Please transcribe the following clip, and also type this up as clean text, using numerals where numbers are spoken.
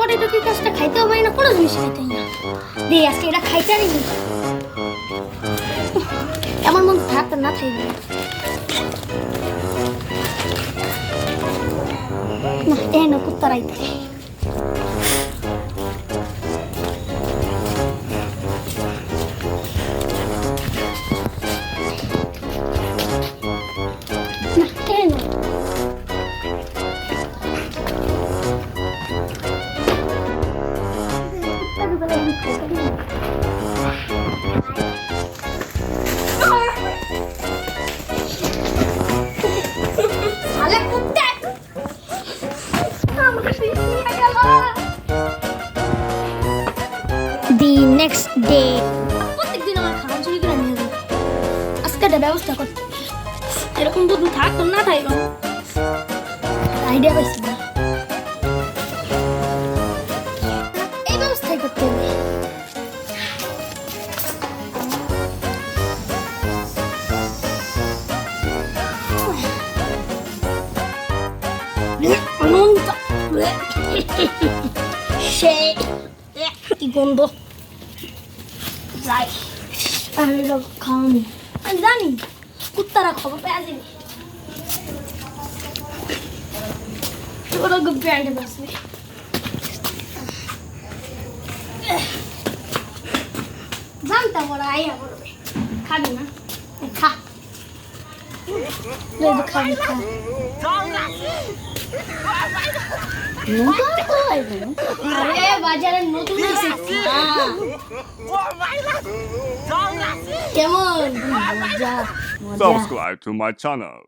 Potato কি কাজটা খাইতেও পারি না, কোনো জিনিস খাইতেই না। দে আজকে এটা খাইতে আনি এমন মন থাক না থাকবে না, এ না কুত্তারাইতে নেক্সট ডে। প্রত্যেকদিন আমার খাওয়া চুরি করে নিয়ে যাবে, আজকে একটা ব্যবস্থা করতে। এরকম দুধ থাক না থাকবে আইডিয়া পাইছি না, এই ব্যবস্থাই করতে হবে। সেই কি গন্ধ যাই, আমি খাওয়ানি আমি জানি কুত্তারা খবর পেয়ে যাবে, ওরা ব্যান্ডে বসবে। জানতাম ওরা আইয়া করবে, খাবি না খা, খাবি খা। আরে বাজারে নতুন কেমন? Subscribe to my channel.